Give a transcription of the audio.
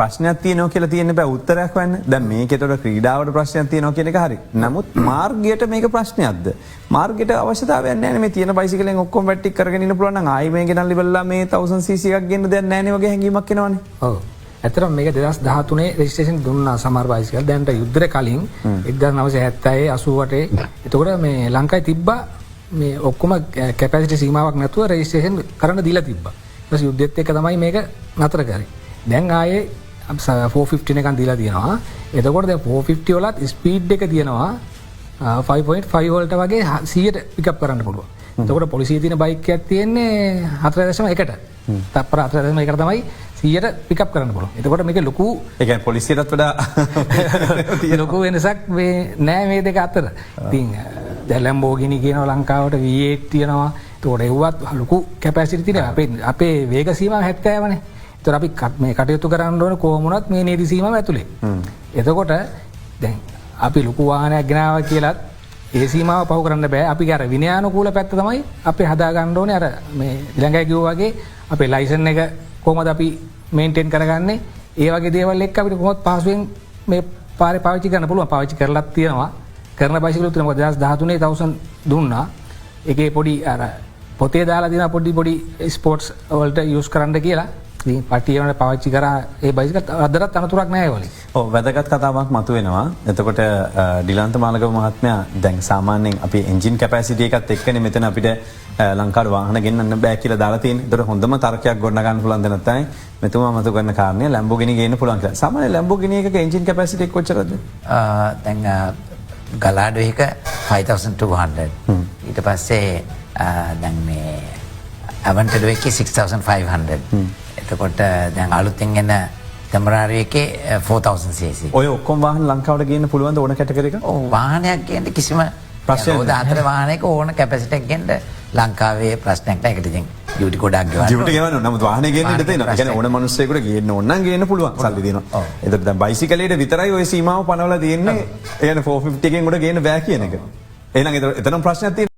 ප්‍රශ්නයක් තියෙනවා කියලා තියෙන බෑ උත්තරයක් වෙන්න. දැන් මේකේතොර ක්‍රීඩාවට ප්‍රශ්නයක් තියෙනවා කියන එක හරි. නමුත් මාර්ගයට මේක ප්‍රශ්නයක්ද? මාර්ගයට අවශ්‍යතාවයක් නැහැ නේ මේ තියෙන බයිසිකලෙන් ඔක්කොම වැට්ටික් කරගෙන ඉන්න පුළුවන් නම් ආයි මේ ගෙනල්ලා ඉවරලා මේ 1000cc එකක් ගෙන්න දෙයක් නැහැ නේ වගේ හැඟීමක් එනවනේ. ඔව්. ඇත්තටම මේක 2013 රෙජිස්ට්‍රේෂන් දුන්නා සමහර බයිසිකල්. දැන්ට යුද්ධයට කලින් 1970 88 එතකොට මේ ලංකාවේ තිබ්බා මේ ඔක්කොම කැපැසිටි සීමාවක් නැතුව රෙජිස්ට්‍රේෂන් කරන්න දීලා තිබ්බා. ඊට යුද්ධෙත් එක්ක තමයි මේක නතර කරේ. දැන් ආයේ 450 එකක් දීලා තියෙනවා. එතකොට දැන් 450 වලත් ස්පීඩ් එක තියෙනවා 5.5 වලට වගේ 100ට පිකප් කරන්න පුළුවන්. එතකොට පොලිසියේ තියෙන බයික් එකක් තියෙන්නේ 4.1ට. තප්පර 4.1ට තමයි 100ට පිකප් කරන්න පුළුවන්. එතකොට මේක ලොකු ඒ කියන්නේ පොලිසියටත් වඩා ලොකු වෙනසක් මේ නෑ මේ දෙක අතර. ඉතින් දැන් Lamborghini කියනවා ලංකාවට V8 තියෙනවා. එතකොට ඒවත් ලොකු කැපැසිටි තියෙනවා. අපේ වේග සීමාව 70 නේ. ඒතර අපි මේ කටයුතු කරන්න ඕන කොහොම වුණත් මේ නීති සීමාව ඇතුලේ. එතකොට දැන් අපි ලොකු වාහනයක් ගෙනාවා කියලත් ඒ සීමාව පහු කරන්න බෑ. අපි අර විනයානුකූල පැත්ත තමයි අපි හදා ගන්න ඕනේ. අර මේ ඊළඟයි කිව්වා වගේ අපේ ලයිසන් එක කොහොමද අපි මේන්ටේන් කරගන්නේ? ඒ වගේ දේවල් එක්ක අපිට කොහොමද පහසුවෙන් මේ පාරේ පාවිච්චි කරන්න පුළුවන්. පාවිච්චි කරලත් තියෙනවා. කරන බයිසිකලුත් තියෙනවා. 2013 1000 දුන්නා. ඒකේ පොඩි අර පොතේ දාලා තියෙන පොඩි ස්පෝර්ට්ස් වලට යූස් කරන්න කියලා. ඉතින් පටියවල පාවිච්චි කරා ඒ බයිසිකල් අදටත් අනතුරක් නැහැ ඒවලින්. ඔව් වැදගත් කතාවක් මතුවෙනවා. එතකොට ඩිලන්ත මාලගම මහත්මයා දැන් සාමාන්‍යයෙන් අපි එන්ජින් කැපැසිටි එකත් එක්කනේ මෙතන අපිට ලංකාවේ වාහන ගෙන්නන්න බෑ කියලා දාලා තියෙන්නේ. ඒතර හොඳම තර්කයක් ගොඩනගන්න පුළුවන් දෙයක් තමයි මෙතුමා මතු කරන කාරණේ Lamborghini ගේන්න පුළුවන් කියලා. සාමාන්‍ය Lamborghini එකක එන්ජින් කැපැසිටි එක කොච්චරද? දැන් Gallardo එක 5200. ඊට පස්සේ දැන් මේ Aventador එකේ 6500. එතකොට දැන් අලුතෙන් එන Temporary එකේ 4000cc. ඔය ඔක්කොම වාහන ලංකාවට ගේන්න පුළුවන්ද ඕන කැටගරි එකක? ඔව් වාහනයක් ගේන්න කිසිම ප්‍රශ්නයක් නැහැ. හතර වාහනයක ඕන කැපැසිටි එකක් ගේන්න ලංකාවේ ප්‍රශ්නයක් නැහැ. ඒකට ඉතින් ඩියුටි ගොඩක් ගෙවන්න. ඩියුටි ගෙවන්න. නමුත් වාහනේ ගේන්න ඉඩ තියෙනවා. ඒ කියන්නේ ඕන මිනිස්සෙකුට ගේන්න ඕන නම් ගේන්න පුළුවන්. සල්ලි දෙනවා. එතකොට දැන් බයිසිකලයට විතරයි ওই සීමාව පනවලා තියෙන්නේ. ඒ කියන්නේ 450 එකෙන් උඩ ගේන්න බෑ කියන එක. එහෙනම් එතන ප්‍රශ්නයක් තියෙනවා.